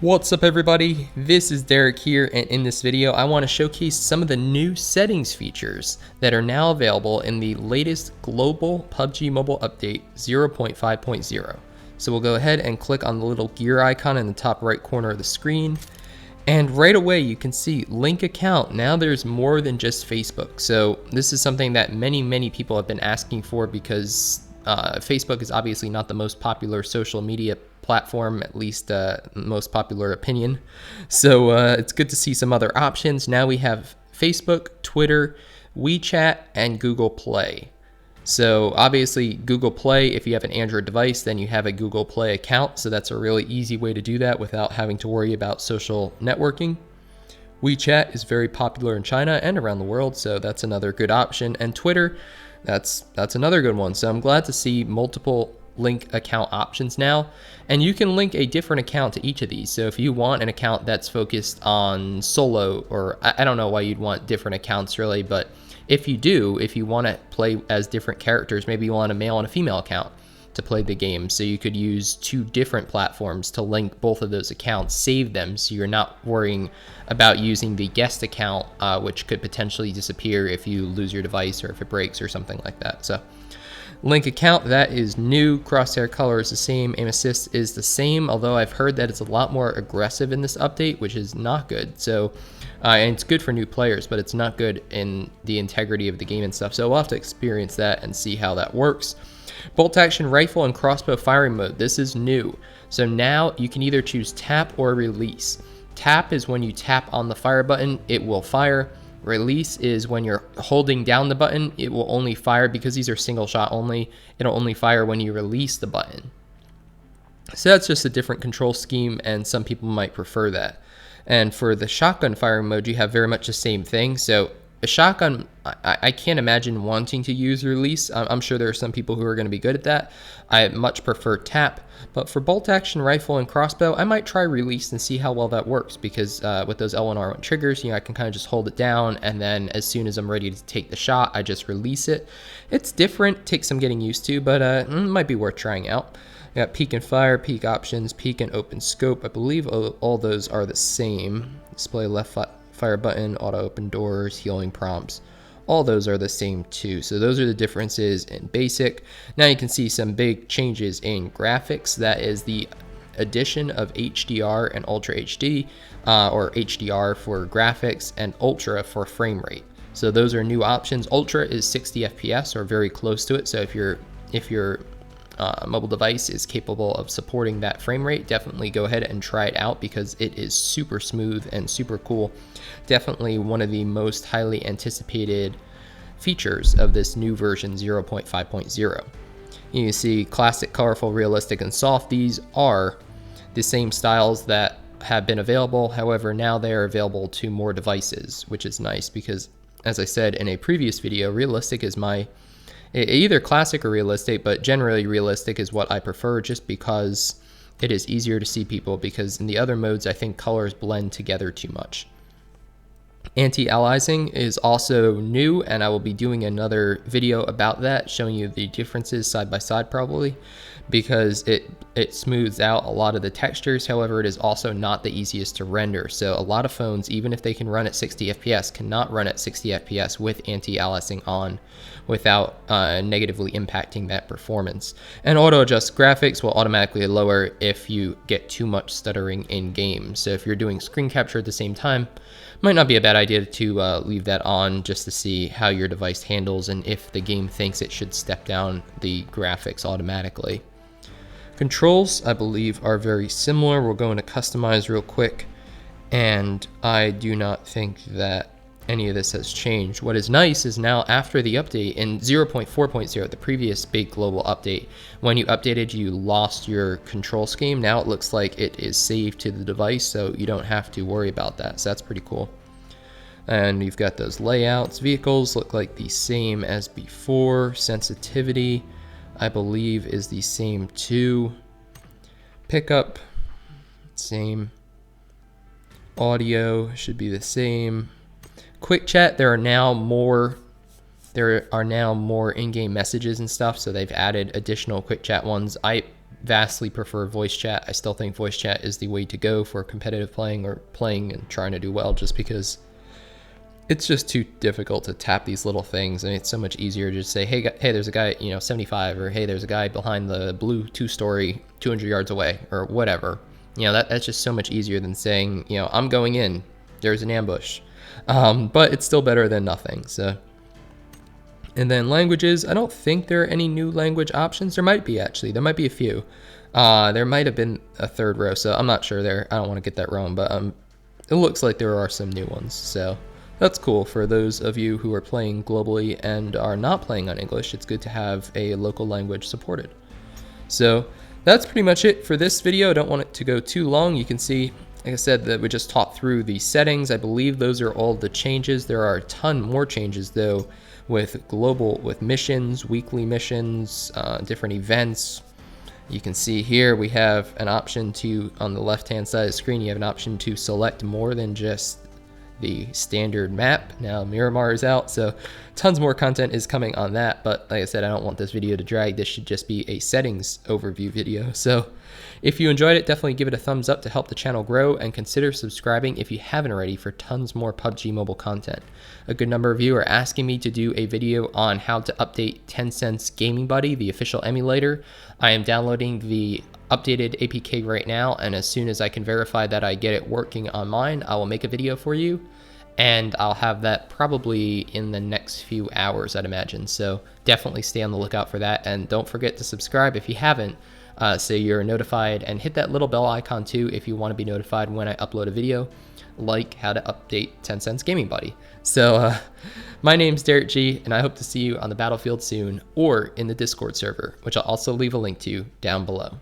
What's up everybody, this is Derek here, and in this video I want to showcase some of the new settings features that are now available in the latest global PUBG Mobile update 0.5.0. So we'll go ahead and click on the little gear icon in the top right corner of the screen, and right away you can see link account. Now there's more than just Facebook. So this is something that many people have been asking for because Facebook is obviously not the most popular social media platform, at least most popular opinion. So it's good to see some other options. Now we have Facebook, Twitter, WeChat, and Google Play. So obviously Google Play, if you have an Android device, then you have a Google Play account. So that's a really easy way to do that without having to worry about social networking. WeChat is very popular in China and around the world, so that's another good option. And Twitter, that's another good one. So I'm glad to see multiple link account options now, and you can link a different account to each of these. So if you want an account that's focused on solo, or I don't know why you'd want different accounts really, but if you want to play as different characters, maybe you want a male and a female account to play the game, so you could use two different platforms to link both of those accounts, save them so you're not worrying about using the guest account, which could potentially disappear if you lose your device or if it breaks or something like that. So link account, that is new. Crosshair Color is the same. Aim assist is the same, although I've heard that it's a lot more aggressive in this update, which is not good. So and it's good for new players, but it's not good in the integrity of the game and stuff. So we'll have to experience that and see how that works. Bolt action rifle and crossbow firing mode, this is new. So now you can either choose tap or release. Tap is when you tap on the fire button, it will fire. Release is when you're holding down the button, it will only fire. Because these are single shot only, it'll only fire when you release the button. So that's just a different control scheme, and some people might prefer that. And for the shotgun firing mode, you have very much the same thing. So a shotgun, I can't imagine wanting to use release. I'm sure there are some people who are going to be good at that. I much prefer tap, but for bolt action rifle and crossbow, I might try release and see how well that works, because with those L1R1 triggers, I can kind of just hold it down, and then as soon as I'm ready to take the shot, I just release it. It's different, takes some getting used to, but it might be worth trying out. We got peek and fire, peek options, peek and open scope. I believe all those are the same. Display left fire button, auto open doors, healing prompts, all those are the same too. So those are the differences in basic. Now you can see some big changes in graphics. That is the addition of HDR and Ultra HD, or HDR for graphics and Ultra for frame rate. So those are new options. Ultra is 60 FPS or very close to it. So if your mobile device is capable of supporting that frame rate, definitely go ahead and try it out, because it is super smooth and super cool. Definitely one of the most highly anticipated features of this new version 0.5.0. You can see classic, colorful, realistic, and soft. These are the same styles that have been available. However, now they are available to more devices, which is nice, because as I said in a previous video, realistic is either classic or realistic, but generally realistic is what I prefer, just because it is easier to see people, because in the other modes I think colors blend together too much. Anti-aliasing is also new, and I will be doing another video about that, showing you the differences side by side probably, because it smooths out a lot of the textures. However, it is also not the easiest to render. So a lot of phones, even if they can run at 60 FPS, cannot run at 60 FPS with anti-aliasing on without negatively impacting that performance. And auto adjust graphics will automatically lower if you get too much stuttering in game. So if you're doing screen capture at the same time, might not be a bad idea to leave that on, just to see how your device handles and if the game thinks it should step down the graphics automatically. Controls, I believe, are very similar. We'll go into customize real quick, and I do not think that any of this has changed. What is nice is now after the update in 0.4.0, the previous big global update, when you updated, you lost your control scheme. Now it looks like it is saved to the device, so you don't have to worry about that. So that's pretty cool. And you've got those layouts. Vehicles look like the same as before. Sensitivity, I believe, is the same too. Pickup, same. Audio should be the same. Quick chat, there are now more in-game messages and stuff, so they've added additional quick chat ones. I vastly prefer voice chat. I still think voice chat is the way to go for competitive playing or playing and trying to do well, just because it's just too difficult to tap these little things. And it's so much easier to just say, hey, there's a guy, 75, or hey, there's a guy behind the blue 2-story 200 yards away, or whatever. That's just so much easier than saying, I'm going in, there's an ambush. But it's still better than nothing. So, and then languages, I don't think there are any new language options. There might be, actually. There might be a few. There might have been a third row, so I'm not sure there. I don't want to get that wrong, but it looks like there are some new ones. So that's cool for those of you who are playing globally and are not playing on English. It's good to have a local language supported. So that's pretty much it for this video. I don't want it to go too long. You can see, like I said, that we just talked through the settings. I believe those are all the changes. There are a ton more changes though, with global, with missions, weekly missions, different events. You can see here we have an option to, on the left hand side of the screen, you have an option to select more than just the standard map. Now Miramar is out, so tons more content is coming on that. But like I said, I don't want this video to drag. This should just be a settings overview video. So if you enjoyed it, definitely give it a thumbs up to help the channel grow, and consider subscribing if you haven't already for tons more PUBG Mobile content. A good number of you are asking me to do a video on how to update Tencent's Gaming Buddy, the official emulator. I am downloading the updated APK right now, and as soon as I can verify that I get it working on mine, I will make a video for you, and I'll have that probably in the next few hours, I'd imagine. So definitely stay on the lookout for that, and don't forget to subscribe if you haven't, so you're notified, and hit that little bell icon too if you want to be notified when I upload a video, like how to update Tencent's Gaming Buddy. So my name's Derek G, and I hope to see you on the battlefield soon, or in the Discord server, which I'll also leave a link to down below.